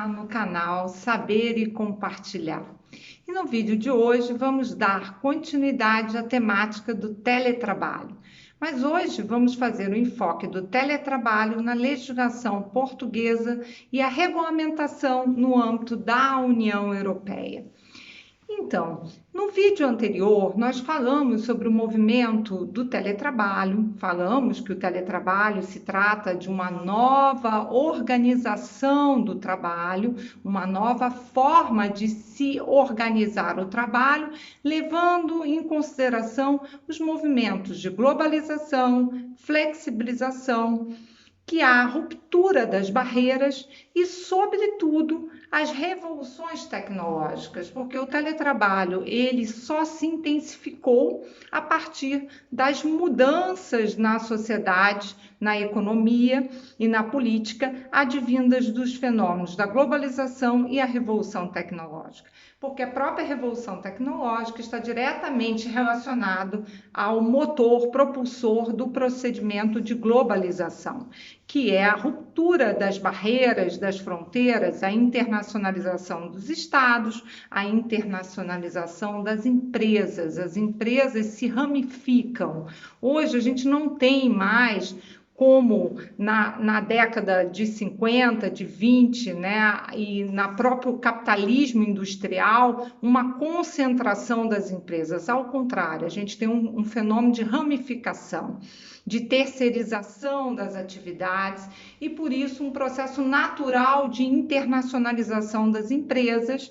Olá no canal Saber e Compartilhar. E no vídeo de hoje vamos dar continuidade à temática do teletrabalho. Mas hoje vamos fazer o enfoque do teletrabalho na legislação portuguesa e a regulamentação no âmbito da União Europeia. Então, no vídeo anterior, nós falamos sobre o movimento do teletrabalho, falamos que o teletrabalho se trata de uma nova organização do trabalho, uma nova forma de se organizar o trabalho, levando em consideração os movimentos de globalização, flexibilização, que há a ruptura das barreiras e, sobretudo, as revoluções tecnológicas, porque o teletrabalho ele só se intensificou a partir das mudanças na sociedade, na economia e na política advindas dos fenômenos da globalização e a revolução tecnológica. Porque a própria revolução tecnológica está diretamente relacionado ao motor propulsor do procedimento de globalização, que é a ruptura das barreiras, das fronteiras, a internacionalização dos estados, a internacionalização das empresas. As empresas se ramificam. Hoje a gente não tem mais como na década de 50, de 20, né, e na próprio capitalismo industrial, uma concentração das empresas. Ao contrário, a gente tem um fenômeno de ramificação, de terceirização das atividades e, por isso, um processo natural de internacionalização das empresas,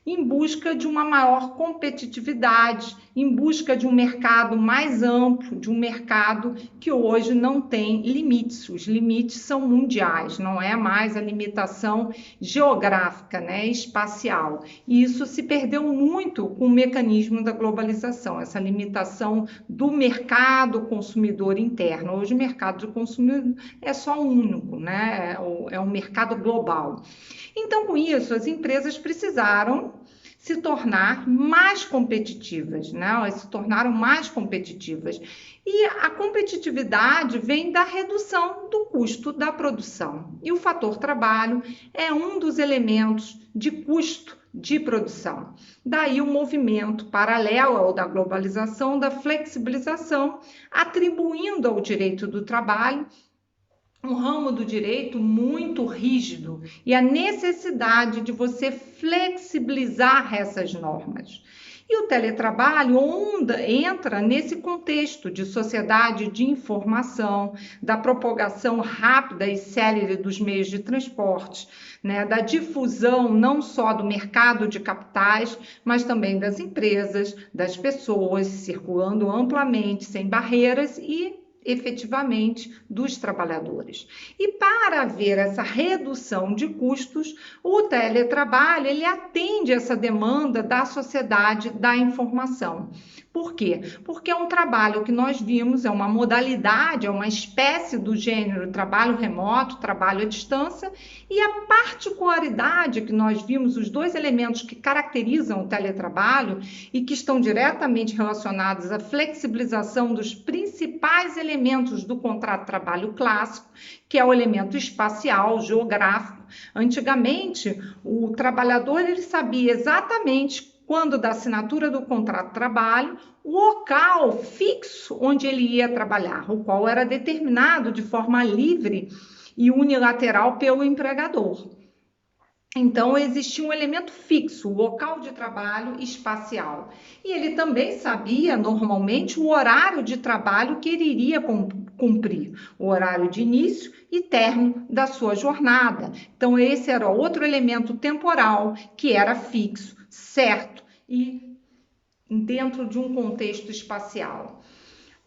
em busca de uma maior competitividade, em busca de um mercado mais amplo, de um mercado que hoje não tem limites. Os limites são mundiais, não é mais a limitação geográfica, né, espacial. E isso se perdeu muito com o mecanismo da globalização, essa limitação do mercado consumidor interno. Hoje o mercado de consumidor é só único, né, é um mercado global. Então, com isso, as empresas precisaram se tornar mais competitivas, né? Elas se tornaram mais competitivas. E a competitividade vem da redução do custo da produção. E o fator trabalho é um dos elementos de custo de produção. Daí o movimento paralelo ao da globalização, da flexibilização, atribuindo ao direito do trabalho um ramo do direito muito rígido e a necessidade de você flexibilizar essas normas. E o teletrabalho entra nesse contexto de sociedade de informação, da propagação rápida e célere dos meios de transporte, né, da difusão não só do mercado de capitais, mas também das empresas, das pessoas circulando amplamente, sem barreiras e efetivamente dos trabalhadores. E para haver essa redução de custos, o teletrabalho ele atende essa demanda da sociedade da informação. Por quê? Porque é um trabalho que nós vimos, é uma modalidade, é uma espécie do gênero trabalho remoto, trabalho à distância, e a particularidade que nós vimos, os dois elementos que caracterizam o teletrabalho e que estão diretamente relacionados à flexibilização dos principais elementos do contrato de trabalho clássico, que é o elemento espacial, geográfico. Antigamente, o trabalhador ele sabia exatamente quando da assinatura do contrato de trabalho, o local fixo onde ele ia trabalhar, o qual era determinado de forma livre e unilateral pelo empregador. Então, existia um elemento fixo, o local de trabalho espacial. E ele também sabia, normalmente, o horário de trabalho que ele iria cumprir, o horário de início e término da sua jornada. Então, esse era outro elemento temporal que era fixo, certo e dentro de um contexto espacial.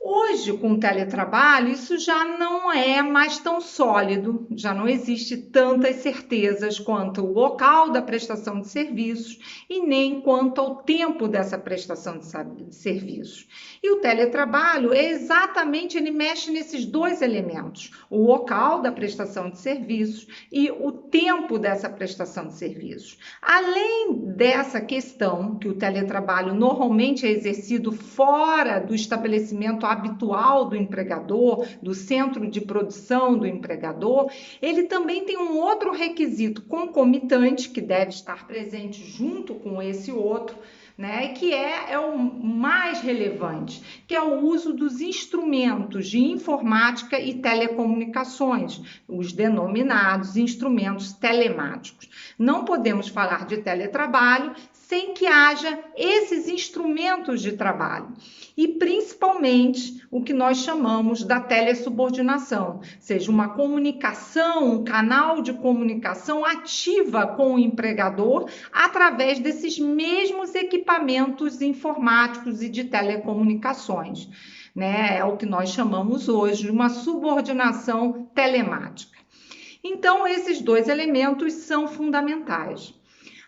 Hoje, com o teletrabalho, isso já não é mais tão sólido, já não existe tantas certezas quanto o local da prestação de serviços e nem quanto ao tempo dessa prestação de serviços. E o teletrabalho, ele mexe nesses dois elementos, o local da prestação de serviços e o tempo dessa prestação de serviços. Além dessa questão, que o teletrabalho normalmente é exercido fora do estabelecimento habitual do empregador, do centro de produção do empregador, ele também tem um outro requisito concomitante que deve estar presente junto com esse outro, né, que é o mais relevante, que é o uso dos instrumentos de informática e telecomunicações, os denominados instrumentos telemáticos. Não podemos falar de teletrabalho sem que haja esses instrumentos de trabalho. E principalmente o que nós chamamos da telesubordinação, seja uma comunicação, um canal de comunicação ativa com o empregador através desses mesmos equipamentos informáticos e de telecomunicações, né? É o que nós chamamos hoje de uma subordinação telemática. Então, esses dois elementos são fundamentais.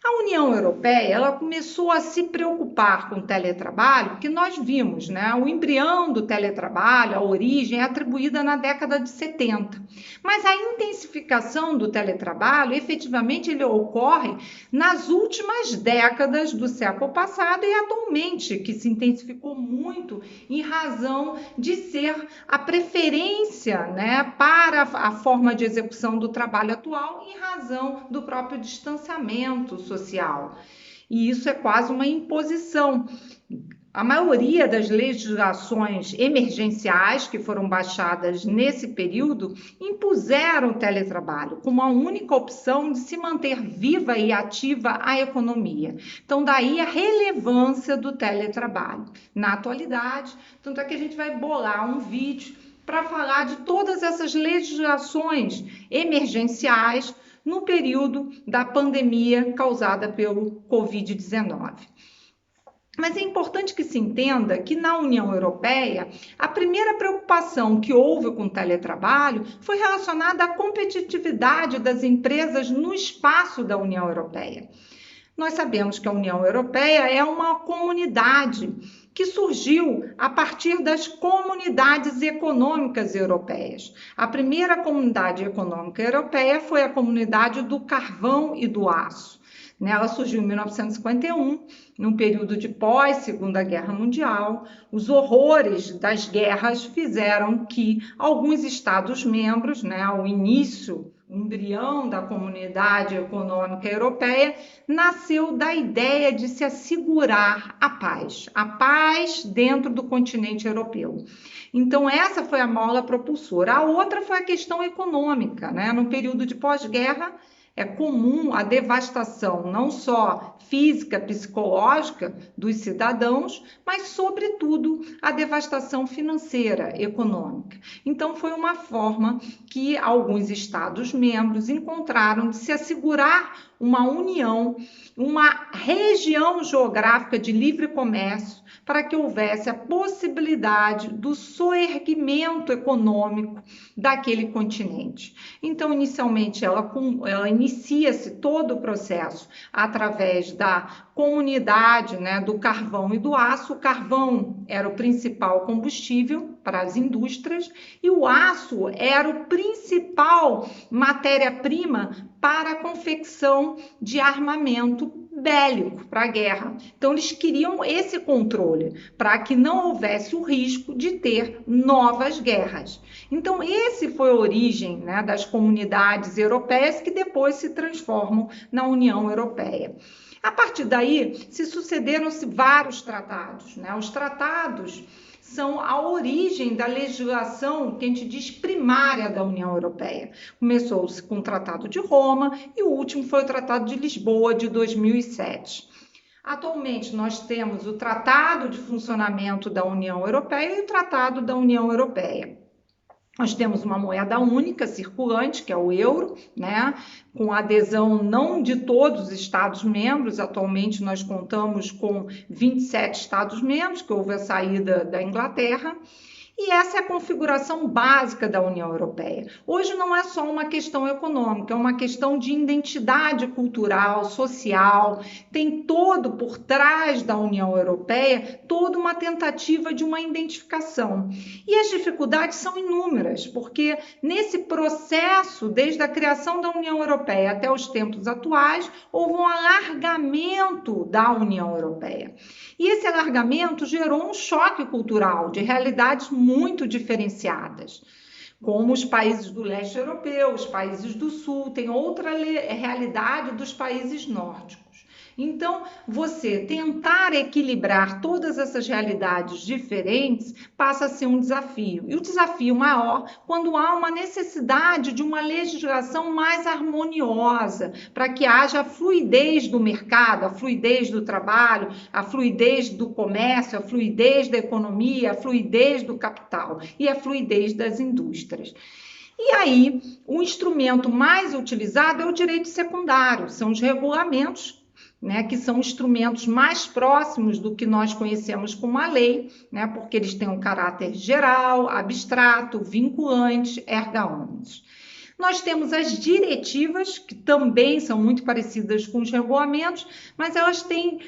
A União Europeia, ela começou a se preocupar com o teletrabalho, porque nós vimos, né, o embrião do teletrabalho, a origem é atribuída na década de 70. Mas a intensificação do teletrabalho, efetivamente, ele ocorre nas últimas décadas do século passado e atualmente, que se intensificou muito em razão de ser a preferência, né, para a forma de execução do trabalho atual, em razão do próprio distanciamento social. E isso é quase uma imposição. A maioria das legislações emergenciais que foram baixadas nesse período impuseram o teletrabalho como a única opção de se manter viva e ativa a economia. Então, daí a relevância do teletrabalho. Na atualidade, tanto é que a gente vai bolar um vídeo para falar de todas essas legislações emergenciais no período da pandemia causada pelo Covid-19. Mas é importante que se entenda que na União Europeia, a primeira preocupação que houve com o teletrabalho foi relacionada à competitividade das empresas no espaço da União Europeia. Nós sabemos que a União Europeia é uma comunidade que surgiu a partir das comunidades econômicas europeias. A primeira comunidade econômica europeia foi a comunidade do carvão e do aço. Ela surgiu em 1951, num período de pós-Segunda Guerra Mundial. Os horrores das guerras fizeram que alguns Estados-membros, o início, o embrião da comunidade econômica europeia, nasceu da ideia de se assegurar a paz dentro do continente europeu. Então, essa foi a mola propulsora. A outra foi a questão econômica, No período de pós-guerra, é comum a devastação não só física, psicológica dos cidadãos, mas, sobretudo, a devastação financeira, econômica. Então, foi uma forma que alguns Estados-membros encontraram de se assegurar uma união, uma região geográfica de livre comércio, para que houvesse a possibilidade do soerguimento econômico daquele continente. Então, inicialmente, ela inicia-se todo o processo através da comunidade, do carvão e do aço. O carvão era o principal combustível para as indústrias e o aço era o principal matéria-prima para a confecção de armamento bélico para a guerra. Então, eles queriam esse controle para que não houvesse o risco de ter novas guerras. Então, esse foi a origem das comunidades europeias que depois se transformam na União Europeia. A partir daí, se sucederam-se vários tratados. Os tratados são a origem da legislação que a gente diz primária da União Europeia. Começou-se com o Tratado de Roma e o último foi o Tratado de Lisboa, de 2007. Atualmente, nós temos o Tratado de Funcionamento da União Europeia e o Tratado da União Europeia. Nós temos uma moeda única circulante, que é o euro, com adesão não de todos os Estados-membros. Atualmente, nós contamos com 27 Estados-membros, que houve a saída da Inglaterra. E essa é a configuração básica da União Europeia. Hoje não é só uma questão econômica, é uma questão de identidade cultural, social, tem todo por trás da União Europeia toda uma tentativa de uma identificação. E as dificuldades são inúmeras, porque nesse processo, desde a criação da União Europeia até os tempos atuais, houve um alargamento da União Europeia. E esse alargamento gerou um choque cultural de realidades muito diferenciadas, como os países do leste europeu, os países do sul, tem outra realidade dos países nórdicos. Então, você tentar equilibrar todas essas realidades diferentes passa a ser um desafio. E o desafio maior quando há uma necessidade de uma legislação mais harmoniosa, para que haja a fluidez do mercado, a fluidez do trabalho, a fluidez do comércio, a fluidez da economia, a fluidez do capital e a fluidez das indústrias. E aí, o instrumento mais utilizado é o direito secundário, são os regulamentos, né, que são instrumentos mais próximos do que nós conhecemos como a lei, né, porque eles têm um caráter geral, abstrato, vinculante, erga omnes. Nós temos as diretivas, que também são muito parecidas com os regulamentos, mas elas têm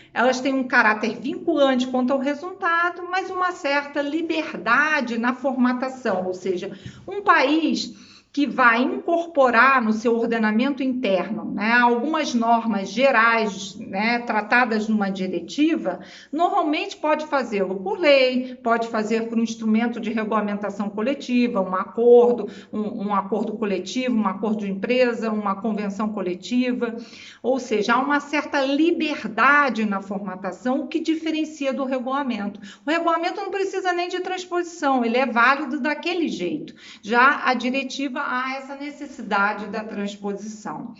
um caráter vinculante quanto ao resultado, mas uma certa liberdade na formatação, ou seja, um país que vai incorporar no seu ordenamento interno, né, algumas normas gerais, né, tratadas numa diretiva, normalmente pode fazê-lo por lei, pode fazer por um instrumento de regulamentação coletiva, um acordo coletivo, um acordo de empresa, uma convenção coletiva, ou seja, há uma certa liberdade na formatação, o que diferencia do regulamento. O regulamento não precisa nem de transposição, ele é válido daquele jeito. Já a diretiva há essa necessidade da transposição.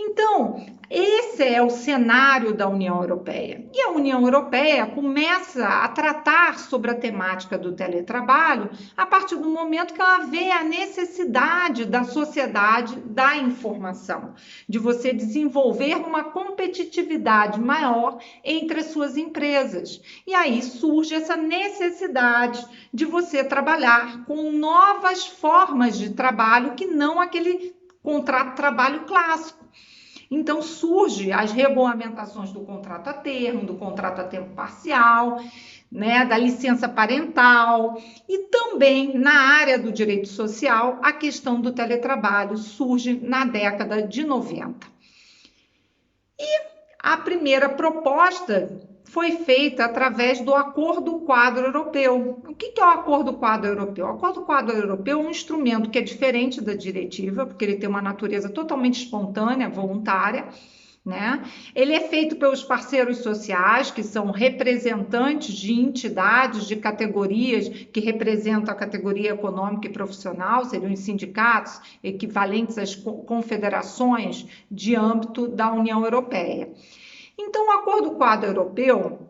Então, esse é o cenário da União Europeia. E a União Europeia começa a tratar sobre a temática do teletrabalho a partir do momento que ela vê a necessidade da sociedade da informação, de você desenvolver uma competitividade maior entre as suas empresas. E aí surge essa necessidade de você trabalhar com novas formas de trabalho que não aquele contrato de trabalho clássico. Então, surgem as regulamentações do contrato a termo, do contrato a tempo parcial, né, da licença parental e também na área do direito social, a questão do teletrabalho surge na década de 90. E a primeira proposta foi feita através do Acordo Quadro Europeu. O que é o Acordo Quadro Europeu? O Acordo Quadro Europeu é um instrumento que é diferente da diretiva, porque ele tem uma natureza totalmente espontânea, voluntária, né? Ele é feito pelos parceiros sociais, que são representantes de entidades, de categorias que representam a categoria econômica e profissional, seriam os sindicatos equivalentes às confederações de âmbito da União Europeia. Então, o Acordo Quadro Europeu,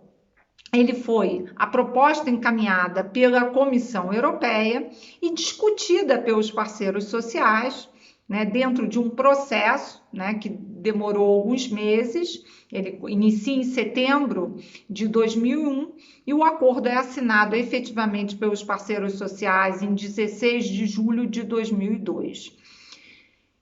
ele foi a proposta encaminhada pela Comissão Europeia e discutida pelos parceiros sociais, né, dentro de um processo, né, que demorou alguns meses. Ele inicia em setembro de 2001 e o acordo é assinado efetivamente pelos parceiros sociais em 16 de julho de 2002.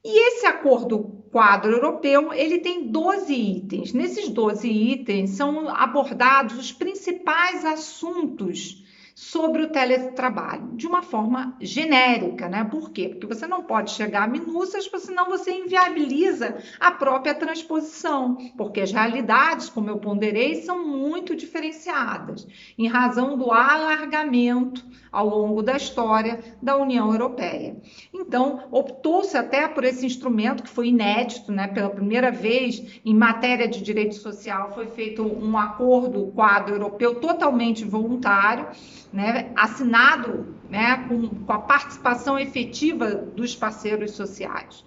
E esse acordo quadro europeu, ele tem 12 itens. Nesses 12 itens são abordados os principais assuntos sobre o teletrabalho, de uma forma genérica, né? Por quê? Porque você não pode chegar a minúcias, senão você inviabiliza a própria transposição, porque as realidades, como eu ponderei, são muito diferenciadas, em razão do alargamento ao longo da história da União Europeia. Então, optou-se até por esse instrumento que foi inédito, né? Pela primeira vez em matéria de direito social foi feito um acordo quadro europeu totalmente voluntário, né? Assinado, né? com a participação efetiva dos parceiros sociais.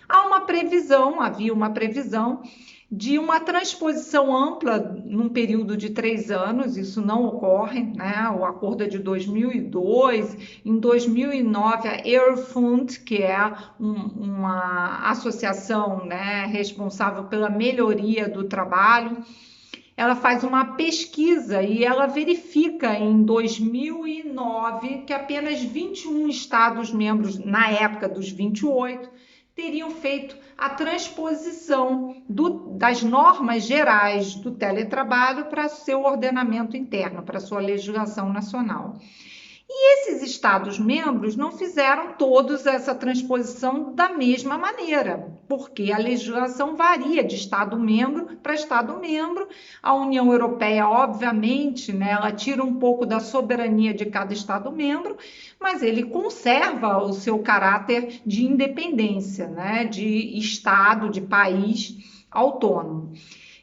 Havia uma previsão de uma transposição ampla num período de 3 anos, isso não ocorre, né? O acordo é de 2002, em 2009 a Eurofund, que é uma associação, né, responsável pela melhoria do trabalho, ela faz uma pesquisa e ela verifica em 2009 que apenas 21 Estados-membros, na época dos 28, teriam feito a transposição das normas gerais do teletrabalho para seu ordenamento interno, para sua legislação nacional. E esses Estados-membros não fizeram todos essa transposição da mesma maneira, porque a legislação varia de Estado-membro para Estado-membro. A União Europeia, obviamente, né, ela tira um pouco da soberania de cada Estado-membro, mas ele conserva o seu caráter de independência, né, de Estado, de país autônomo.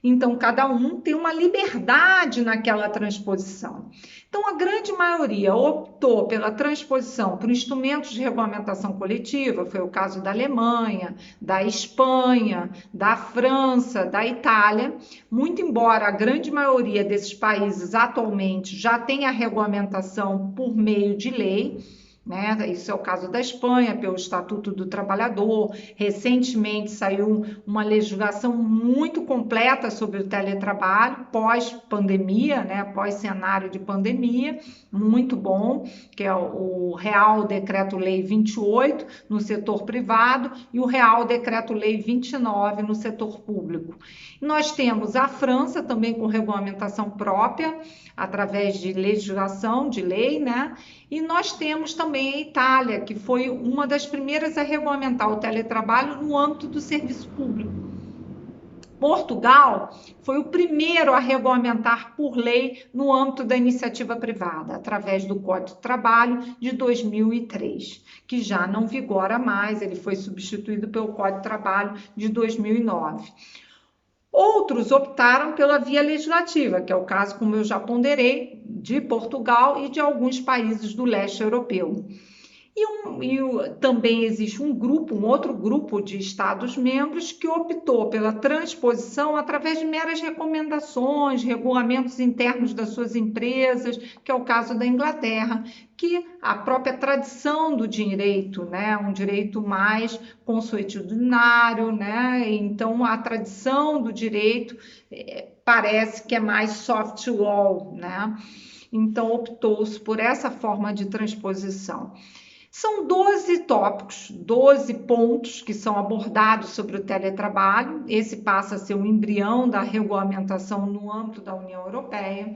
Então, cada um tem uma liberdade naquela transposição. Então, a grande maioria optou pela transposição por instrumentos de regulamentação coletiva, foi o caso da Alemanha, da Espanha, da França, da Itália, muito embora a grande maioria desses países atualmente já tenha regulamentação por meio de lei, né? Isso é o caso da Espanha, pelo Estatuto do Trabalhador. Recentemente saiu uma legislação muito completa sobre o teletrabalho, pós-pandemia, né? Pós-cenário de pandemia, muito bom, que é o Real Decreto-Lei 28 no setor privado e o Real Decreto-Lei 29 no setor público. Nós temos a França também com regulamentação própria, através de legislação, de lei, né? E nós temos também a Itália, que foi uma das primeiras a regulamentar o teletrabalho no âmbito do serviço público. Portugal foi o primeiro a regulamentar por lei no âmbito da iniciativa privada, através do Código de Trabalho de 2003, que já não vigora mais, ele foi substituído pelo Código de Trabalho de 2009. Outros optaram pela via legislativa, que é o caso, como eu já ponderei, de Portugal e de alguns países do leste europeu. Também existe um outro grupo de Estados-membros que optou pela transposição através de meras recomendações, regulamentos internos das suas empresas, que é o caso da Inglaterra, que a própria tradição do direito, né, um direito mais consuetudinário, né, então a tradição do direito parece que é mais soft law, né, então optou-se por essa forma de transposição. São 12 tópicos, 12 pontos que são abordados sobre o teletrabalho. Esse passa a ser um embrião da regulamentação no âmbito da União Europeia.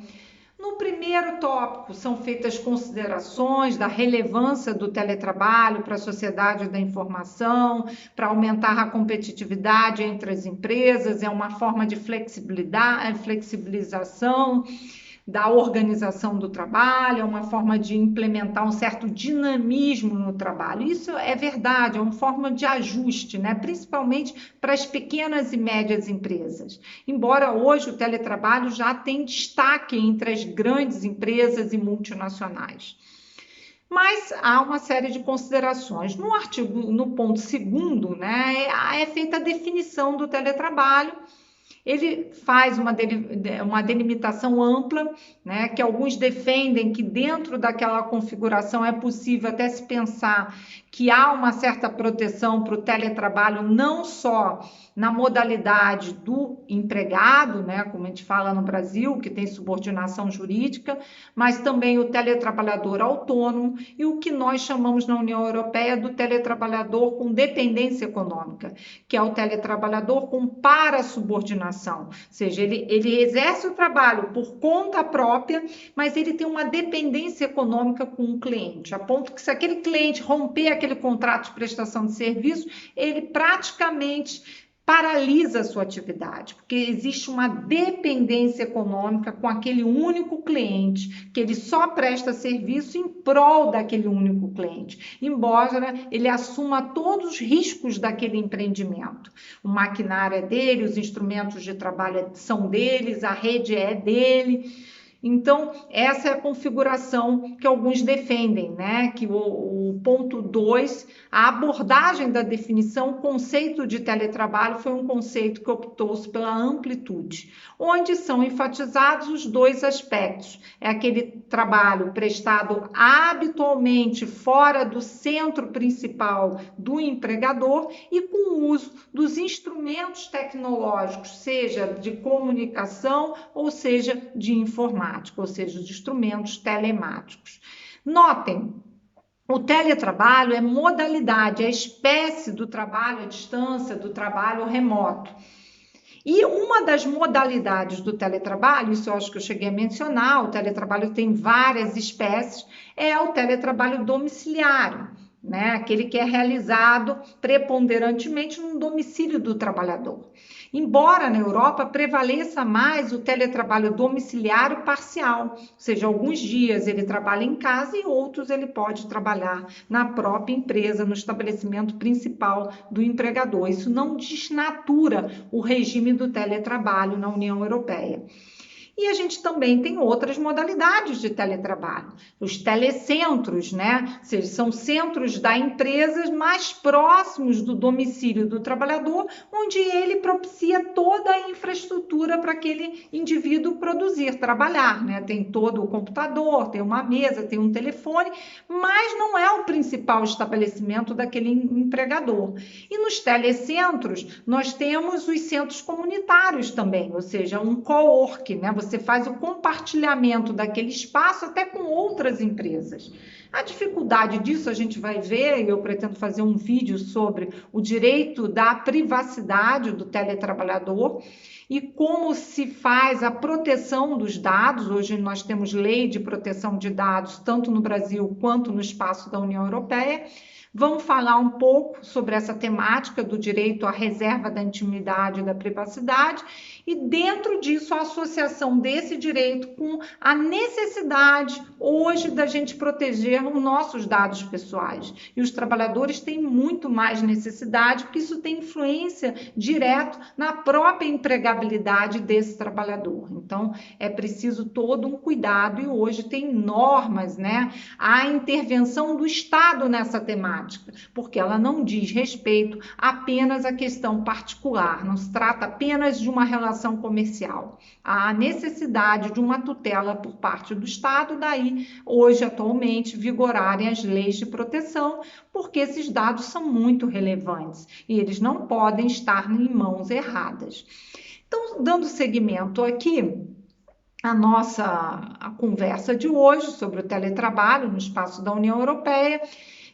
No primeiro tópico, são feitas considerações da relevância do teletrabalho para a sociedade da informação, para aumentar a competitividade entre as empresas, é uma forma de flexibilização da organização do trabalho, é uma forma de implementar um certo dinamismo no trabalho. Isso é verdade, é uma forma de ajuste, né? Principalmente para as pequenas e médias empresas. Embora hoje o teletrabalho já tenha destaque entre as grandes empresas e multinacionais. Mas há uma série de considerações. No ponto 2º, né, é feita a definição do teletrabalho. Ele faz uma delimitação ampla, né, que alguns defendem que dentro daquela configuração é possível até se pensar que há uma certa proteção para o teletrabalho, não só na modalidade do empregado, né, como a gente fala no Brasil, que tem subordinação jurídica, mas também o teletrabalhador autônomo e o que nós chamamos na União Europeia do teletrabalhador com dependência econômica, que é o teletrabalhador com parasubordinação, ou seja, ele exerce o trabalho por conta própria, mas ele tem uma dependência econômica com o cliente, a ponto que se aquele cliente romper aquele contrato de prestação de serviço, ele praticamente paralisa a sua atividade, porque existe uma dependência econômica com aquele único cliente, que ele só presta serviço em prol daquele único cliente, embora ele assuma todos os riscos daquele empreendimento. O maquinário é dele, os instrumentos de trabalho são deles, a rede é dele, Então, essa é a configuração que alguns defendem, né? Que o ponto 2, a abordagem da definição, o conceito de teletrabalho foi um conceito que optou-se pela amplitude, onde são enfatizados os dois aspectos. É aquele trabalho prestado habitualmente fora do centro principal do empregador e com o uso dos instrumentos tecnológicos, seja de comunicação ou seja de informática, ou seja, os instrumentos telemáticos. Notem, o teletrabalho é modalidade, é espécie do trabalho à distância, do trabalho remoto. E uma das modalidades do teletrabalho, isso eu acho que eu cheguei a mencionar, o teletrabalho tem várias espécies, é o teletrabalho domiciliário, né? Aquele que é realizado preponderantemente no domicílio do trabalhador. Embora na Europa prevaleça mais o teletrabalho domiciliário parcial, ou seja, alguns dias ele trabalha em casa e outros ele pode trabalhar na própria empresa, no estabelecimento principal do empregador. Isso não desnatura o regime do teletrabalho na União Europeia. E a gente também tem outras modalidades de teletrabalho. Os telecentros, né? Ou seja, são centros da empresa mais próximos do domicílio do trabalhador, onde ele propicia toda a infraestrutura para aquele indivíduo produzir, trabalhar, né? Tem todo o computador, tem uma mesa, tem um telefone, mas não é o principal estabelecimento daquele empregador. E nos telecentros, nós temos os centros comunitários também, ou seja, um co-work, né? Você faz o compartilhamento daquele espaço até com outras empresas. A dificuldade disso a gente vai ver, e eu pretendo fazer um vídeo sobre o direito da privacidade do teletrabalhador e como se faz a proteção dos dados. Hoje nós temos lei de proteção de dados, tanto no Brasil quanto no espaço da União Europeia. Vamos falar um pouco sobre essa temática do direito à reserva da intimidade e da privacidade e dentro disso a associação desse direito com a necessidade hoje da gente proteger os nossos dados pessoais. E os trabalhadores têm muito mais necessidade porque isso tem influência direta na própria empregabilidade desse trabalhador. Então, é preciso todo um cuidado e hoje tem normas, né? A intervenção do Estado nessa temática, porque ela não diz respeito apenas à questão particular, não se trata apenas de uma relação comercial. Há necessidade de uma tutela por parte do Estado, daí hoje atualmente vigorarem as leis de proteção, porque esses dados são muito relevantes e eles não podem estar em mãos erradas. Então, dando seguimento aqui, a conversa de hoje sobre o teletrabalho no espaço da União Europeia.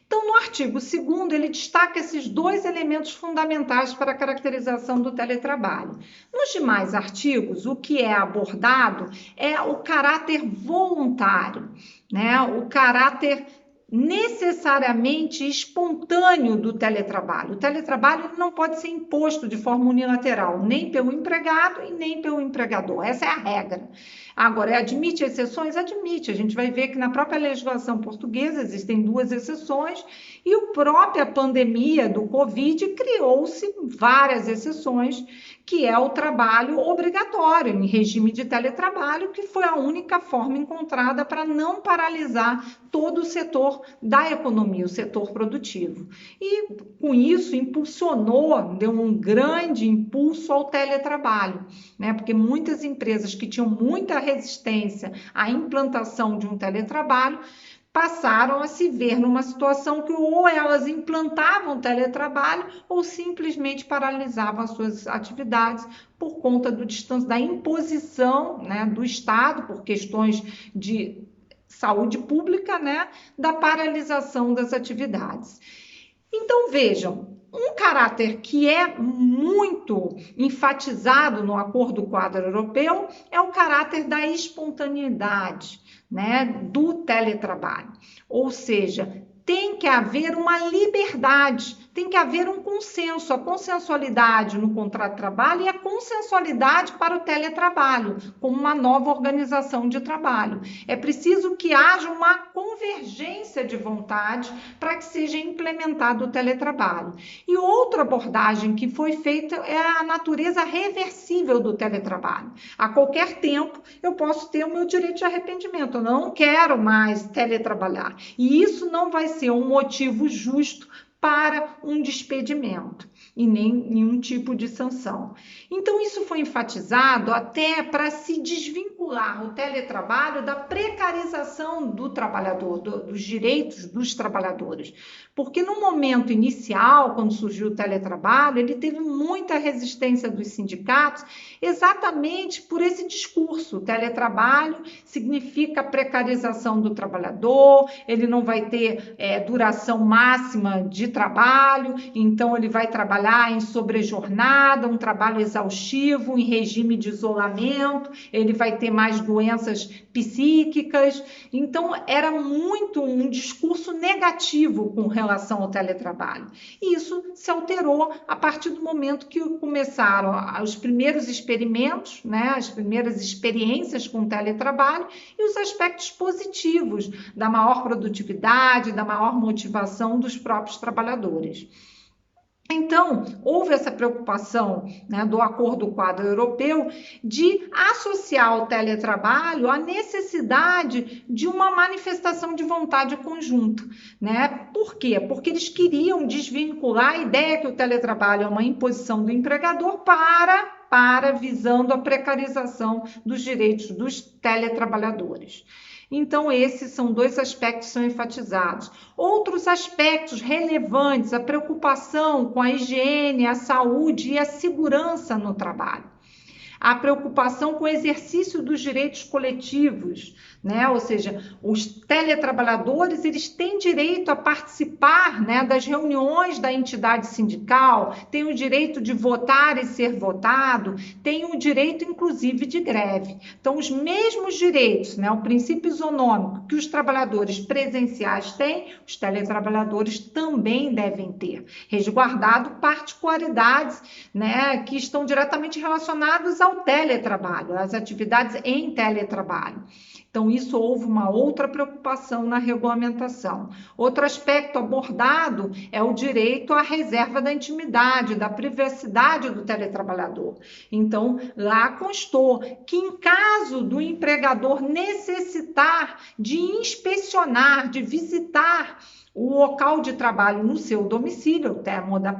Então, no artigo 2º, ele destaca esses dois elementos fundamentais para a caracterização do teletrabalho. Nos demais artigos, o que é abordado é o caráter voluntário, né? O caráter necessariamente espontâneo do teletrabalho. O teletrabalho não pode ser imposto de forma unilateral, nem pelo empregado e nem pelo empregador. Essa é a regra. Agora, admite exceções? Admite. A gente vai ver que na própria legislação portuguesa existem 2 exceções e a própria pandemia do Covid criou-se várias exceções, que é o trabalho obrigatório em regime de teletrabalho, que foi a única forma encontrada para não paralisar todo o setor da economia, o setor produtivo. E com isso impulsionou, deu um grande impulso ao teletrabalho, né? Porque muitas empresas que tinham muita resistência à implantação de um teletrabalho passaram a se ver numa situação que ou elas implantavam teletrabalho ou simplesmente paralisavam as suas atividades por conta da imposição, né, do Estado, por questões de saúde pública, né, da paralisação das atividades. Então, vejam, um caráter que é muito enfatizado no Acordo Quadro Europeu é o caráter da espontaneidade, né, do teletrabalho. Ou seja, tem que haver uma liberdade tem que haver um consenso, a consensualidade no contrato de trabalho e a consensualidade para o teletrabalho, como uma nova organização de trabalho. É preciso que haja uma convergência de vontade para que seja implementado o teletrabalho. E outra abordagem que foi feita é a natureza reversível do teletrabalho. A qualquer tempo eu posso ter o meu direito de arrependimento, eu não quero mais teletrabalhar. E isso não vai ser um motivo justo para um despedimento e nem nenhum tipo de sanção. Então, isso foi enfatizado até para se desvincular o teletrabalho da precarização do trabalhador, dos direitos dos trabalhadores. Porque no momento inicial, quando surgiu o teletrabalho, ele teve muita resistência dos sindicatos, exatamente por esse discurso. O teletrabalho significa precarização do trabalhador, ele não vai ter duração máxima de trabalho, então ele vai trabalhar em sobrejornada, um trabalho exaustivo, em regime de isolamento, ele vai ter mais doenças psíquicas. Então, era muito um discurso negativo com relação ao teletrabalho. E isso se alterou a partir do momento que começaram os primeiros experimentos, né, as primeiras experiências com o teletrabalho e os aspectos positivos da maior produtividade, da maior motivação dos próprios trabalhadores. Então, houve essa preocupação, né, do Acordo Quadro Europeu de associar ao teletrabalho a necessidade de uma manifestação de vontade conjunta, né? Por quê? Porque eles queriam desvincular a ideia que o teletrabalho é uma imposição do empregador para visando a precarização dos direitos dos teletrabalhadores. Então, esses são dois aspectos que são enfatizados. Outros aspectos relevantes, a preocupação com a higiene, a saúde e a segurança no trabalho. A preocupação com o exercício dos direitos coletivos, né? Ou seja, os teletrabalhadores eles têm direito a participar, né, das reuniões da entidade sindical, têm o direito de votar e ser votado, têm o direito, inclusive, de greve. Então, os mesmos direitos, né, o princípio isonômico que os trabalhadores presenciais têm, os teletrabalhadores também devem ter, resguardado particularidades, né, que estão diretamente relacionadas ao teletrabalho, às atividades em teletrabalho. Então, isso houve uma outra preocupação na regulamentação. Outro aspecto abordado é o direito à reserva da intimidade, da privacidade do teletrabalhador. Então, lá constou que em caso do empregador necessitar de inspecionar, de visitar o local de trabalho no seu domicílio,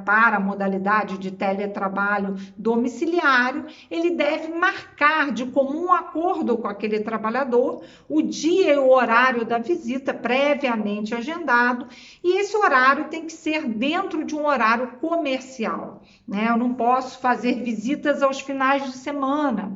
para a modalidade de teletrabalho domiciliário, ele deve marcar de comum acordo com aquele trabalhador o dia e o horário da visita previamente agendado, e esse horário tem que ser dentro de um horário comercial, né? Eu não posso fazer visitas aos finais de semana.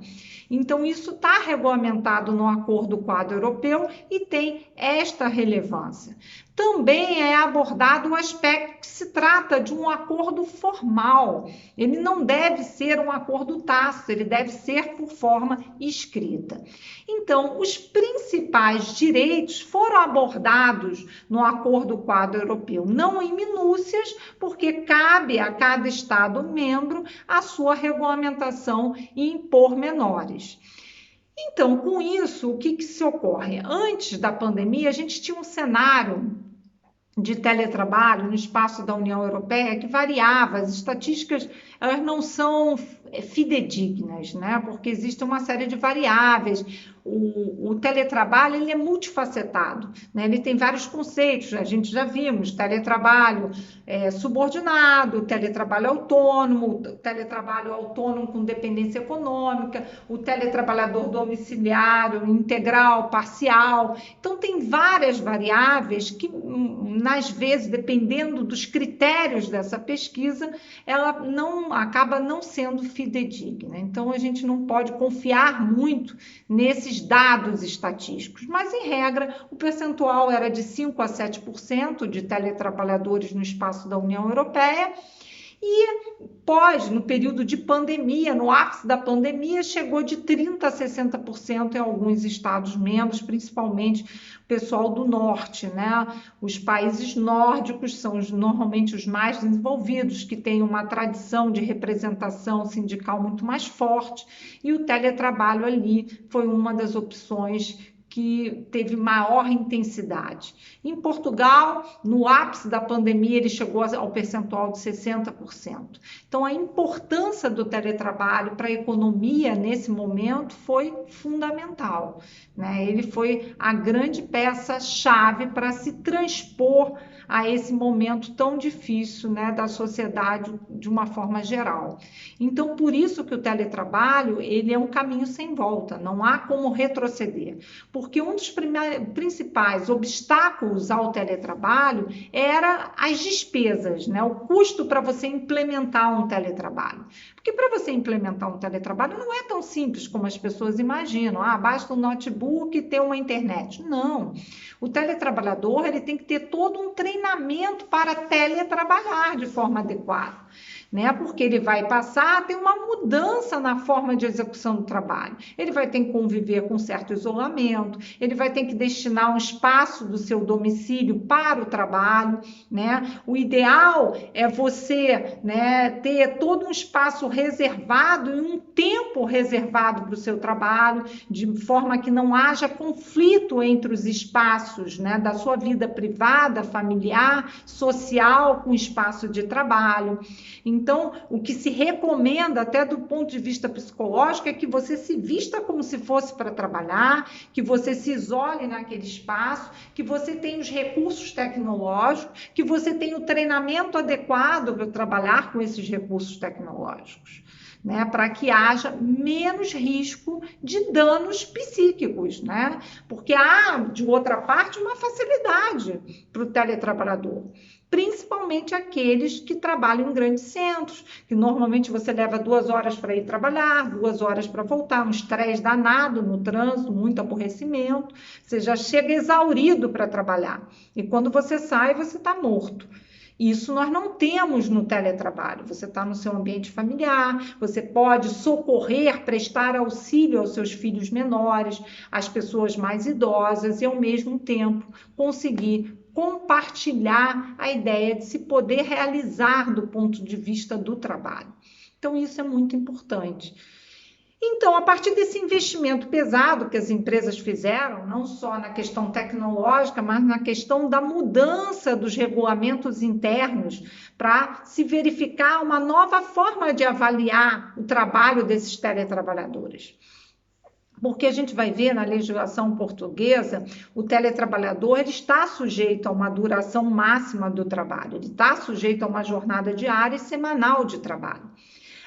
Então, isso está regulamentado no Acordo Quadro Europeu e tem esta relevância. Também é abordado o aspecto que se trata de um acordo formal. Ele não deve ser um acordo tácito, ele deve ser por forma escrita. Então, os principais direitos foram abordados no Acordo Quadro Europeu, não em minúcias, porque cabe a cada Estado-membro a sua regulamentação em pormenores. Então, com isso, o que se ocorre? Antes da pandemia, a gente tinha um cenário de teletrabalho no espaço da União Europeia que variava, as estatísticas elas não são fidedignas, né? Porque existe uma série de variáveis. O teletrabalho ele é multifacetado, né? Ele tem vários conceitos, a gente já vimos, teletrabalho subordinado, teletrabalho autônomo com dependência econômica, o teletrabalhador domiciliário, integral, parcial. Então, tem várias variáveis que, às vezes, dependendo dos critérios dessa pesquisa, ela acaba não sendo fidedigna. Então, a gente não pode confiar muito nesses dados estatísticos, mas, em regra, o percentual era de 5 a 7% de teletrabalhadores no espaço da União Europeia No período de pandemia, no ápice da pandemia, chegou de 30% a 60% em alguns estados membros, principalmente o pessoal do norte, né? Os países nórdicos são normalmente os mais desenvolvidos, que têm uma tradição de representação sindical muito mais forte, e o teletrabalho ali foi uma das opções que teve maior intensidade. Em Portugal, no ápice da pandemia, ele chegou ao percentual de 60%. Então, a importância do teletrabalho para a economia nesse momento foi fundamental, né? Ele foi a grande peça-chave para se transpor a esse momento tão difícil, né, da sociedade de uma forma geral. Então, por isso que o teletrabalho, ele é um caminho sem volta, não há como retroceder, porque um dos principais obstáculos ao teletrabalho era as despesas, né, o custo para você implementar um teletrabalho. Porque para você implementar um teletrabalho não é tão simples como as pessoas imaginam. Basta um notebook e ter uma internet. Não. O teletrabalhador, ele tem que ter todo um treinamento para teletrabalhar de forma adequada, né? Porque ele vai passar a ter uma mudança na forma de execução do trabalho. Ele vai ter que conviver com certo isolamento, ele vai ter que destinar um espaço do seu domicílio para o trabalho, né? O ideal é você, né, ter todo um espaço reservado e um tempo reservado para o seu trabalho, de forma que não haja conflito entre os espaços, né, da sua vida privada, familiar, social, com o espaço de trabalho. Então, o que se recomenda, até do ponto de vista psicológico, é que você se vista como se fosse para trabalhar, que você se isole naquele espaço, que você tenha os recursos tecnológicos, que você tenha o treinamento adequado para trabalhar com esses recursos tecnológicos, né, para que haja menos risco de danos psíquicos, né? Porque há, de outra parte, uma facilidade para o teletrabalhador, principalmente aqueles que trabalham em grandes centros, que normalmente você leva 2 horas para ir trabalhar, 2 horas para voltar, um estresse danado no trânsito, muito aborrecimento, você já chega exaurido para trabalhar, e quando você sai, você está morto. Isso nós não temos no teletrabalho. Você está no seu ambiente familiar, você pode socorrer, prestar auxílio aos seus filhos menores, às pessoas mais idosas, e ao mesmo tempo conseguir compartilhar a ideia de se poder realizar do ponto de vista do trabalho. Então, isso é muito importante. Então, a partir desse investimento pesado que as empresas fizeram, não só na questão tecnológica, mas na questão da mudança dos regulamentos internos, para se verificar uma nova forma de avaliar o trabalho desses teletrabalhadores. Porque a gente vai ver na legislação portuguesa, o teletrabalhador ele está sujeito a uma duração máxima do trabalho, ele está sujeito a uma jornada diária e semanal de trabalho.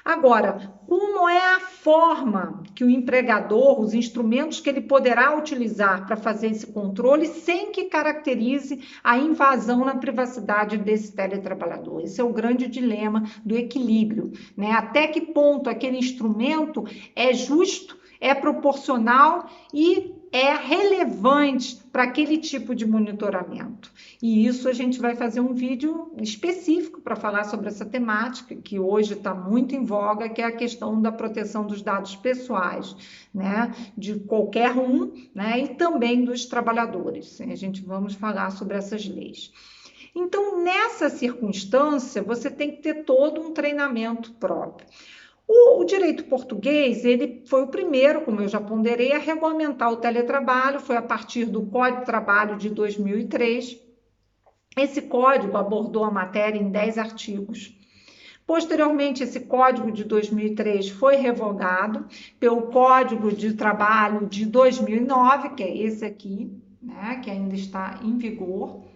Agora, como é a forma que o empregador, os instrumentos que ele poderá utilizar para fazer esse controle sem que caracterize a invasão na privacidade desse teletrabalhador? Esse é o grande dilema do equilíbrio, né? Até que ponto aquele instrumento é justo, é proporcional e é relevante para aquele tipo de monitoramento. E isso a gente vai fazer um vídeo específico para falar sobre essa temática, que hoje está muito em voga, que é a questão da proteção dos dados pessoais, né, de qualquer um, né, e também dos trabalhadores. A gente vamos falar sobre essas leis. Então, nessa circunstância, você tem que ter todo um treinamento próprio. O direito português, ele foi o primeiro, como eu já ponderei, a regulamentar o teletrabalho, foi a partir do Código de Trabalho de 2003. Esse código abordou a matéria em 10 artigos. Posteriormente, esse código de 2003 foi revogado pelo Código de Trabalho de 2009, que é esse aqui, né, que ainda está em vigor.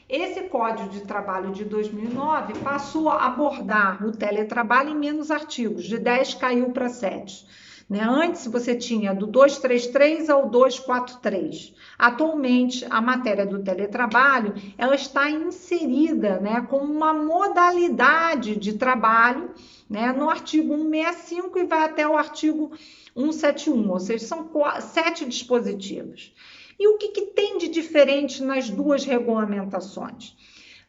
Esse Código de Trabalho de 2009 passou a abordar o teletrabalho em menos artigos, de 10 caiu para 7. Né? Antes você tinha do 233 ao 243. Atualmente, a matéria do teletrabalho ela está inserida, né, como uma modalidade de trabalho, né, no artigo 165 e vai até o artigo 171, ou seja, são 7 dispositivos. E o que tem de diferente nas duas regulamentações?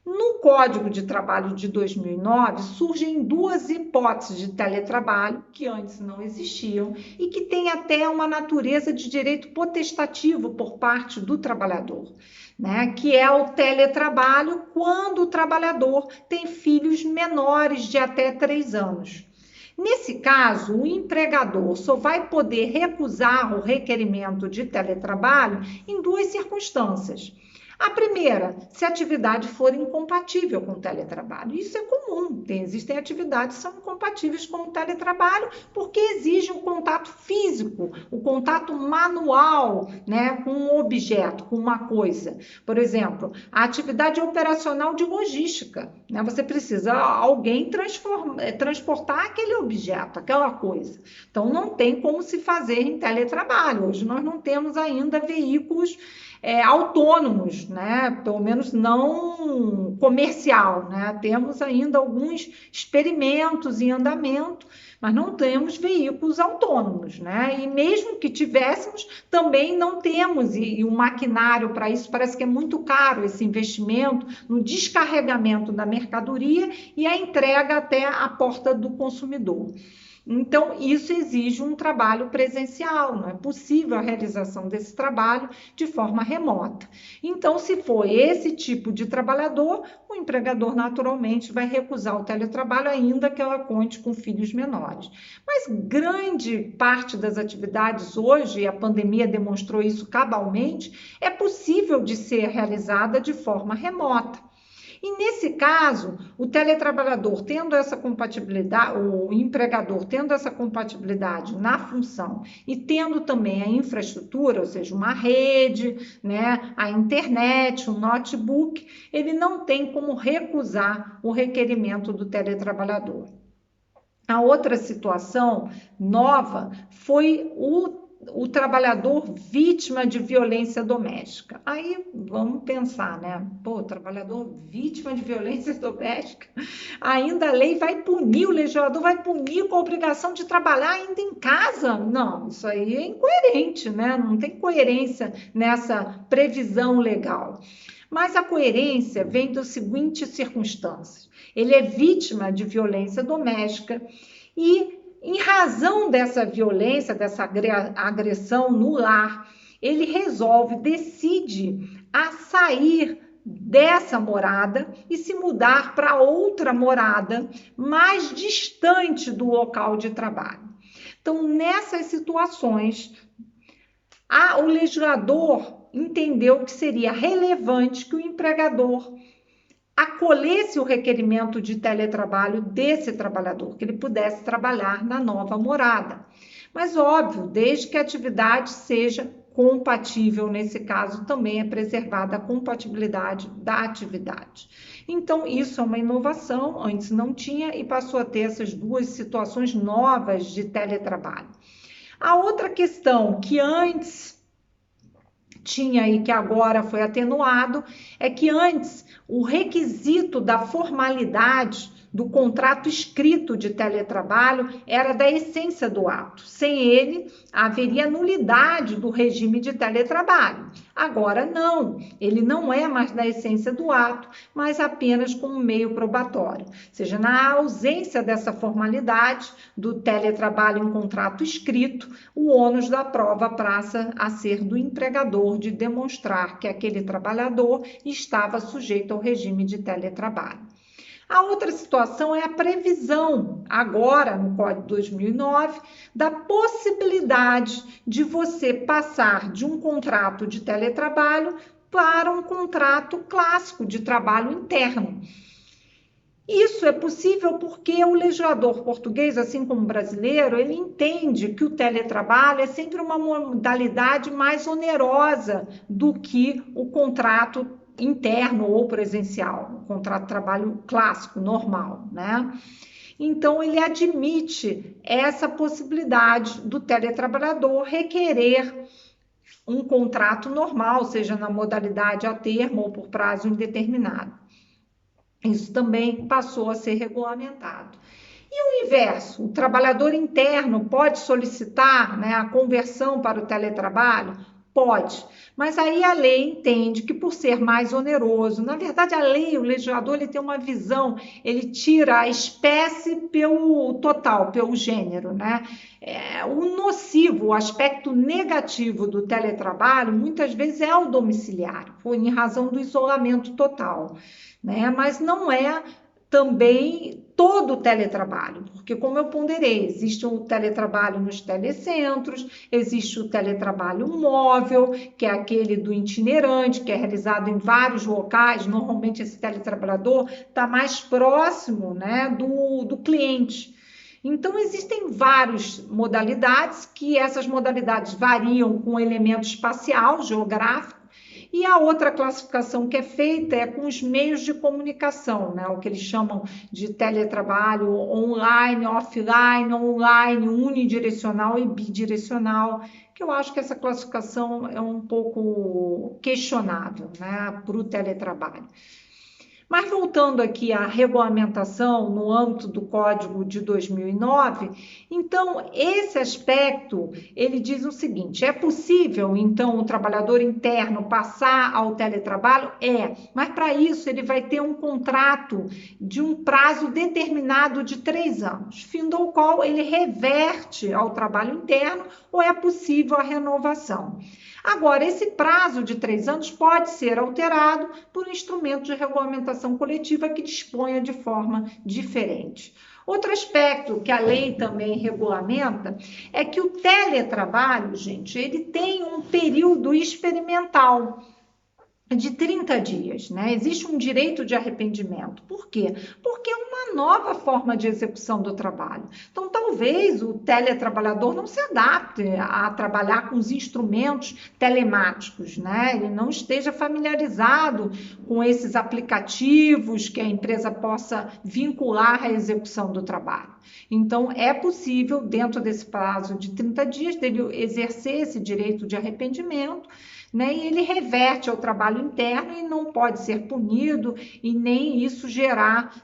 No Código de Trabalho de 2009, surgem duas hipóteses de teletrabalho que antes não existiam e que têm até uma natureza de direito potestativo por parte do trabalhador, né? Que é o teletrabalho quando o trabalhador tem filhos menores de até 3 anos. Nesse caso, o empregador só vai poder recusar o requerimento de teletrabalho em duas circunstâncias. A primeira, se a atividade for incompatível com o teletrabalho. Isso é comum, existem atividades que são incompatíveis com o teletrabalho porque exigem o contato físico, o contato manual, né, com um objeto, com uma coisa. Por exemplo, a atividade operacional de logística, né? Você precisa alguém transportar aquele objeto, aquela coisa. Então, não tem como se fazer em teletrabalho. Hoje nós não temos ainda veículos autônomos, né? Pelo menos não comercial, né? Temos ainda alguns experimentos em andamento, mas não temos veículos autônomos, né? E mesmo que tivéssemos, também não temos, e o maquinário para isso parece que é muito caro, esse investimento no descarregamento da mercadoria e a entrega até a porta do consumidor. Então, isso exige um trabalho presencial, não é possível a realização desse trabalho de forma remota. Então, se for esse tipo de trabalhador, o empregador naturalmente vai recusar o teletrabalho, ainda que ela conte com filhos menores. Mas grande parte das atividades hoje, e a pandemia demonstrou isso cabalmente, é possível de ser realizada de forma remota. E nesse caso, o teletrabalhador tendo essa compatibilidade, o empregador tendo essa compatibilidade na função e tendo também a infraestrutura, ou seja, uma rede, né, a internet, um notebook, ele não tem como recusar o requerimento do teletrabalhador. A outra situação nova foi o trabalhador vítima de violência doméstica. Aí vamos pensar, né? Pô, trabalhador vítima de violência doméstica, ainda a lei vai punir, o legislador vai punir com a obrigação de trabalhar ainda em casa? Não, isso aí é incoerente, né? Não tem coerência nessa previsão legal. Mas a coerência vem das seguintes circunstâncias. Ele é vítima de violência doméstica e, em razão dessa violência, dessa agressão no lar, ele resolve, decide a sair dessa morada e se mudar para outra morada mais distante do local de trabalho. Então, nessas situações, o legislador entendeu que seria relevante que o empregador acolhesse o requerimento de teletrabalho desse trabalhador, que ele pudesse trabalhar na nova morada. Mas, óbvio, desde que a atividade seja compatível, nesse caso também é preservada a compatibilidade da atividade. Então, isso é uma inovação, antes não tinha e passou a ter essas duas situações novas de teletrabalho. A outra questão que antes tinha e que agora foi atenuado é que antes o requisito da formalidade do contrato escrito de teletrabalho era da essência do ato. Sem ele, haveria nulidade do regime de teletrabalho. Agora não, ele não é mais da essência do ato, mas apenas como meio probatório. Ou seja, na ausência dessa formalidade do teletrabalho em contrato escrito, o ônus da prova passa a ser do empregador de demonstrar que aquele trabalhador estava sujeito ao regime de teletrabalho. A outra situação é a previsão, agora no Código 2009, da possibilidade de você passar de um contrato de teletrabalho para um contrato clássico de trabalho interno. Isso é possível porque o legislador português, assim como o brasileiro, ele entende que o teletrabalho é sempre uma modalidade mais onerosa do que o contrato interno ou presencial, o contrato de trabalho clássico, normal, né? Então, ele admite essa possibilidade do teletrabalhador requerer um contrato normal, seja na modalidade a termo ou por prazo indeterminado. Isso também passou a ser regulamentado. E o inverso, o trabalhador interno pode solicitar, né, a conversão para o teletrabalho? Pode, mas aí a lei entende que por ser mais oneroso, na verdade a lei, o legislador, ele tem uma visão, ele tira a espécie pelo total, pelo gênero, né? O nocivo, o aspecto negativo do teletrabalho, muitas vezes é o domiciliário, em razão do isolamento total, né? Mas não é também todo o teletrabalho, porque como eu ponderei, existe o teletrabalho nos telecentros, existe o teletrabalho móvel, que é aquele do itinerante, que é realizado em vários locais, normalmente esse teletrabalhador está mais próximo, né, do cliente. Então, existem várias modalidades, que essas modalidades variam com o elemento espacial, geográfico, e a outra classificação que é feita é com os meios de comunicação, né? O que eles chamam de teletrabalho online, offline, unidirecional e bidirecional, que eu acho que essa classificação é um pouco questionável, né, para o teletrabalho. Mas voltando aqui à regulamentação no âmbito do Código de 2009, então esse aspecto, ele diz o seguinte: é possível então o trabalhador interno passar ao teletrabalho? Mas para isso ele vai ter um contrato de um prazo determinado de 3 anos, fim do qual ele reverte ao trabalho interno ou é possível a renovação. Agora, esse prazo de 3 anos pode ser alterado por um instrumento de regulamentação coletiva que disponha de forma diferente. Outro aspecto que a lei também regulamenta é que o teletrabalho, gente, ele tem um período experimental de 30 dias, né? Existe um direito de arrependimento. Por quê? Porque é uma nova forma de execução do trabalho. Então, talvez o teletrabalhador não se adapte a trabalhar com os instrumentos telemáticos, né? Ele não esteja familiarizado com esses aplicativos que a empresa possa vincular à execução do trabalho. Então, é possível, dentro desse prazo de 30 dias, dele exercer esse direito de arrependimento, né? E ele reverte ao trabalho interno e não pode ser punido e nem isso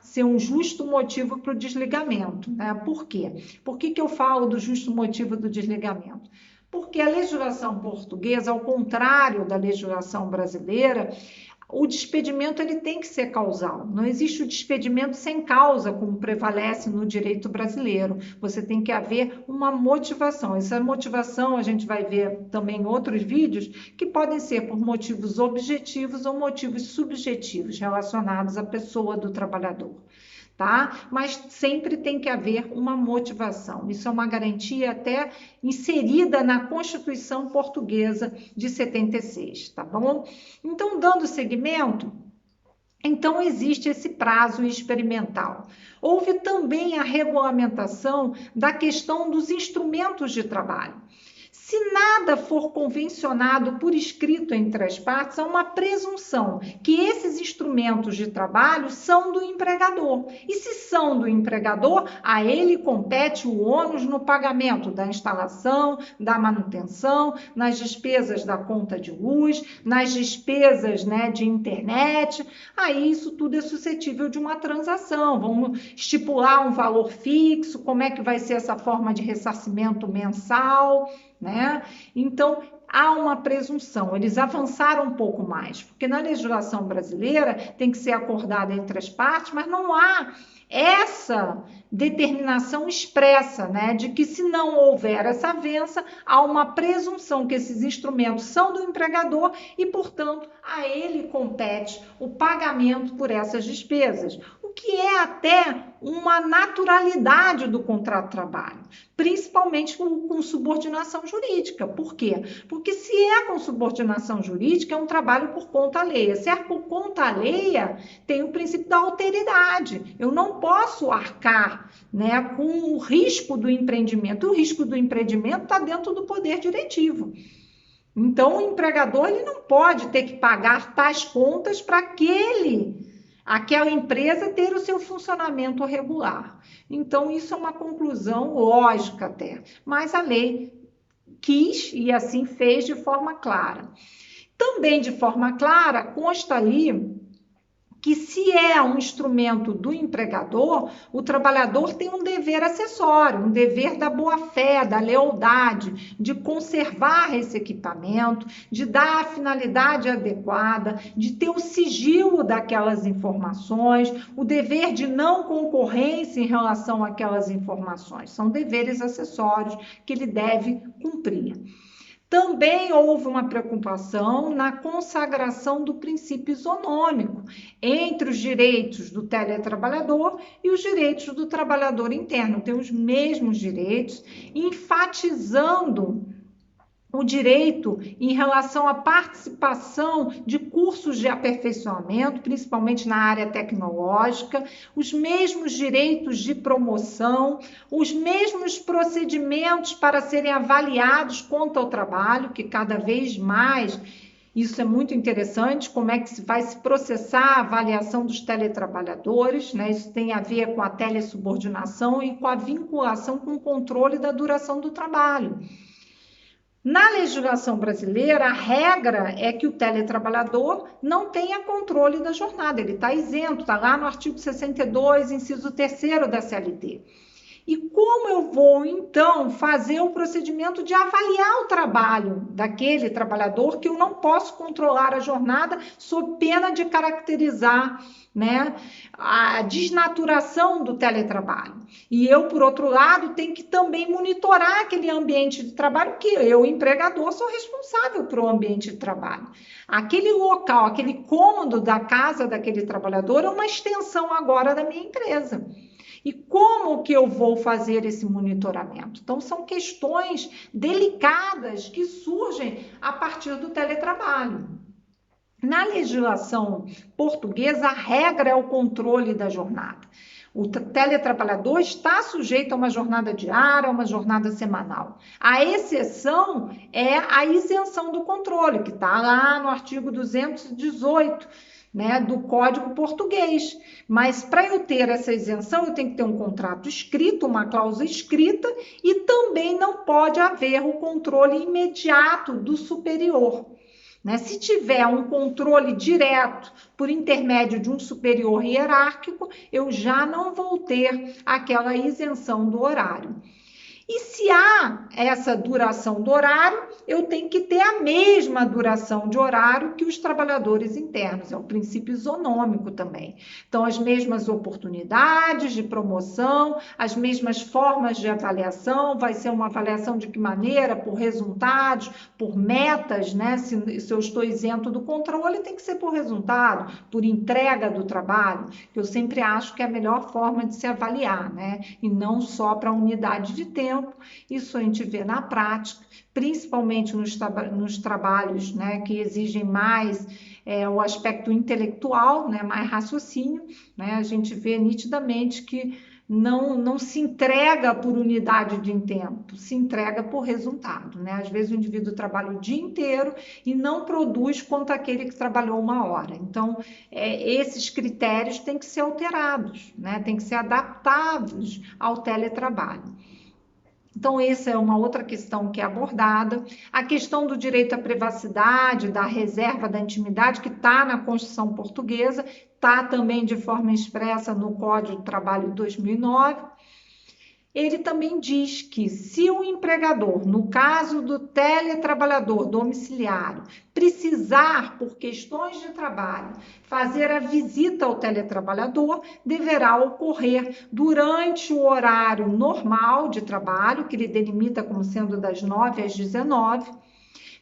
ser um justo motivo para o desligamento, né? Por quê? Por que eu falo do justo motivo do desligamento? Porque a legislação portuguesa, ao contrário da legislação brasileira, o despedimento ele tem que ser causal. Não existe o despedimento sem causa, como prevalece no direito brasileiro. Você tem que haver uma motivação. Essa motivação a gente vai ver também em outros vídeos, que podem ser por motivos objetivos ou motivos subjetivos relacionados à pessoa do trabalhador. Tá? Mas sempre tem que haver uma motivação. Isso é uma garantia até inserida na Constituição Portuguesa de 76, tá bom? Então, dando seguimento, então existe esse prazo experimental. Houve também a regulamentação da questão dos instrumentos de trabalho. Se nada for convencionado por escrito entre as partes, há uma presunção que esses instrumentos de trabalho são do empregador. E se são do empregador, a ele compete o ônus no pagamento da instalação, da manutenção, nas despesas da conta de luz, nas despesas, né, de internet. Aí isso tudo é suscetível de uma transação. Vamos estipular um valor fixo, como é que vai ser essa forma de ressarcimento mensal, né? Então, há uma presunção, eles avançaram um pouco mais, porque na legislação brasileira tem que ser acordada entre as partes, mas não há essa determinação expressa, né, de que se não houver essa avença, há uma presunção que esses instrumentos são do empregador e, portanto, a ele compete o pagamento por essas despesas, o que é até uma naturalidade do contrato de trabalho, principalmente com subordinação jurídica. Por quê? Porque se é com subordinação jurídica, é um trabalho por conta alheia. Se é por conta alheia, tem o princípio da alteridade. Eu não posso arcar, né, com o risco do empreendimento. O risco do empreendimento está dentro do poder diretivo. Então, o empregador ele não pode ter que pagar tais contas para aquela empresa ter o seu funcionamento regular. Então, isso é uma conclusão lógica até, mas a lei quis e assim fez de forma clara. Também de forma clara, consta ali que se é um instrumento do empregador, o trabalhador tem um dever acessório, um dever da boa-fé, da lealdade, de conservar esse equipamento, de dar a finalidade adequada, de ter o sigilo daquelas informações, o dever de não concorrência em relação àquelas informações. São deveres acessórios que ele deve cumprir. Também houve uma preocupação na consagração do princípio isonômico entre os direitos do teletrabalhador e os direitos do trabalhador interno. Tem os mesmos direitos, enfatizando o direito em relação à participação de cursos de aperfeiçoamento, principalmente na área tecnológica, os mesmos direitos de promoção, os mesmos procedimentos para serem avaliados quanto ao trabalho, que cada vez mais, isso é muito interessante, como é que vai se processar a avaliação dos teletrabalhadores, né? Isso tem a ver com a telesubordinação e com a vinculação com o controle da duração do trabalho. Na legislação brasileira, a regra é que o teletrabalhador não tenha controle da jornada, ele está isento, está lá no artigo 62, inciso 3º da CLT. E como eu vou, então, fazer o procedimento de avaliar o trabalho daquele trabalhador que eu não posso controlar a jornada sob pena de caracterizar, né, a desnaturação do teletrabalho? E eu, por outro lado, tenho que também monitorar aquele ambiente de trabalho, que eu, empregador, sou responsável pelo ambiente de trabalho. Aquele local, aquele cômodo da casa daquele trabalhador é uma extensão agora da minha empresa. E como que eu vou fazer esse monitoramento? Então, são questões delicadas que surgem a partir do teletrabalho. Na legislação portuguesa, a regra é o controle da jornada. O teletrabalhador está sujeito a uma jornada diária, a uma jornada semanal. A exceção é a isenção do controle, que está lá no artigo 218, né, do Código Português. Mas para eu ter essa isenção, eu tenho que ter um contrato escrito, uma cláusula escrita, e também não pode haver o controle imediato do superior. Né? Se tiver um controle direto por intermédio de um superior hierárquico, eu já não vou ter aquela isenção do horário. E se há essa duração do horário, eu tenho que ter a mesma duração de horário que os trabalhadores internos, é o princípio isonômico também. Então, as mesmas oportunidades de promoção, as mesmas formas de avaliação, vai ser uma avaliação de que maneira? Por resultados, por metas, né? Se eu estou isento do controle, tem que ser por resultado, por entrega do trabalho, que eu sempre acho que é a melhor forma de se avaliar, né? E não só para unidade de tempo. Isso a gente vê na prática, principalmente nos trabalhos, né, que exigem mais o aspecto intelectual, né, mais raciocínio, né, a gente vê nitidamente que não se entrega por unidade de tempo, se entrega por resultado, né? Às vezes o indivíduo trabalha o dia inteiro e não produz quanto aquele que trabalhou 1 hora. Então, esses critérios têm que ser alterados, né? Têm que ser adaptados ao teletrabalho. Então, essa é uma outra questão que é abordada. A questão do direito à privacidade, da reserva da intimidade, que está na Constituição Portuguesa, está também de forma expressa no Código do Trabalho de 2009. Ele também diz que se o empregador, no caso do teletrabalhador domiciliário, precisar, por questões de trabalho, fazer a visita ao teletrabalhador, deverá ocorrer durante o horário normal de trabalho, que ele delimita como sendo das 9 às 19,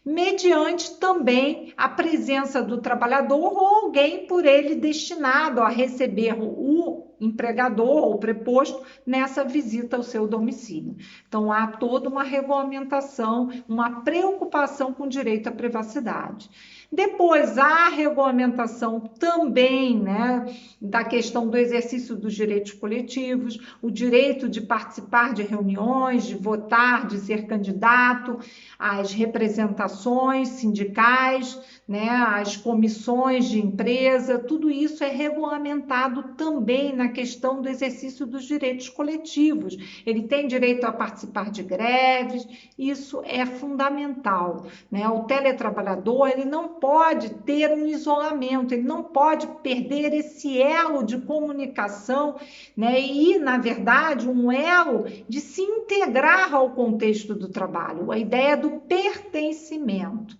mediante também a presença do trabalhador ou alguém por ele destinado a receber o empregador ou preposto nessa visita ao seu domicílio. Então, há toda uma regulamentação, uma preocupação com o direito à privacidade. Depois, há a regulamentação também, né, da questão do exercício dos direitos coletivos, o direito de participar de reuniões, de votar, de ser candidato às representações sindicais, né, as comissões de empresa, tudo isso é regulamentado também na questão do exercício dos direitos coletivos. Ele tem direito a participar de greves, isso é fundamental, né? O teletrabalhador, ele não pode ter um isolamento, ele não pode perder esse elo de comunicação, né? E, na verdade, um elo de se integrar ao contexto do trabalho, a ideia do pertencimento.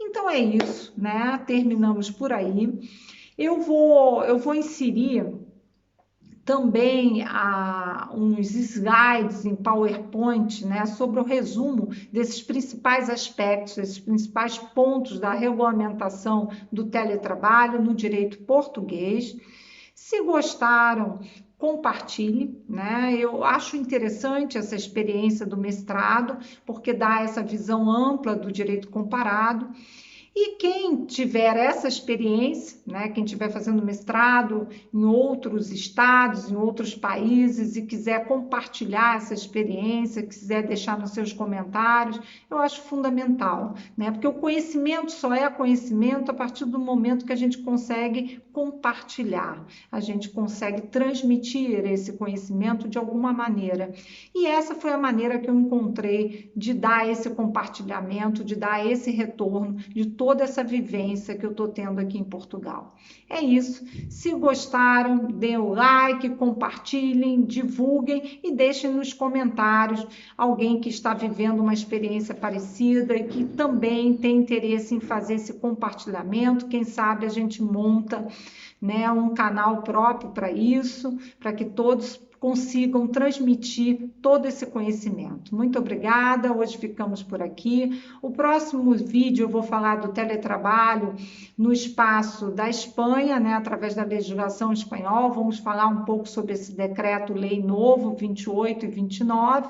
Então é isso, né? Terminamos por aí. Eu vou inserir também uns slides em PowerPoint, né, sobre o resumo desses principais aspectos, esses principais pontos da regulamentação do teletrabalho no direito português. Se gostaram, compartilhe, né? Eu acho interessante essa experiência do mestrado, porque dá essa visão ampla do direito comparado. E quem tiver essa experiência, né, quem estiver fazendo mestrado em outros estados, em outros países e quiser compartilhar essa experiência, quiser deixar nos seus comentários, eu acho fundamental, né? Porque o conhecimento só é conhecimento a partir do momento que a gente consegue compartilhar, a gente consegue transmitir esse conhecimento de alguma maneira. E essa foi a maneira que eu encontrei de dar esse compartilhamento, de dar esse retorno de toda essa vivência que eu estou tendo aqui em Portugal. É isso. Se gostaram, dê o like, compartilhem, divulguem e deixem nos comentários alguém que está vivendo uma experiência parecida e que também tem interesse em fazer esse compartilhamento. Quem sabe a gente monta, né, um canal próprio para isso, para que todos consigam transmitir todo esse conhecimento. Muito obrigada, hoje ficamos por aqui. O próximo vídeo eu vou falar do teletrabalho no espaço da Espanha, né, através da legislação espanhola. Vamos falar um pouco sobre esse decreto-lei novo, 28 e 29,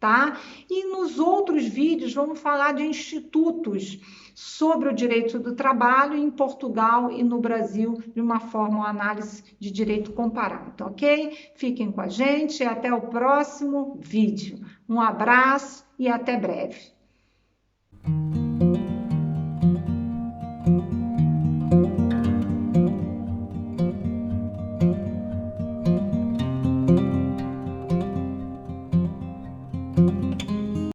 tá? E nos outros vídeos vamos falar de institutos sobre o direito do trabalho em Portugal e no Brasil, de uma forma, uma análise de direito comparado, ok? Fiquem com a gente e até o próximo vídeo. Um abraço e até breve.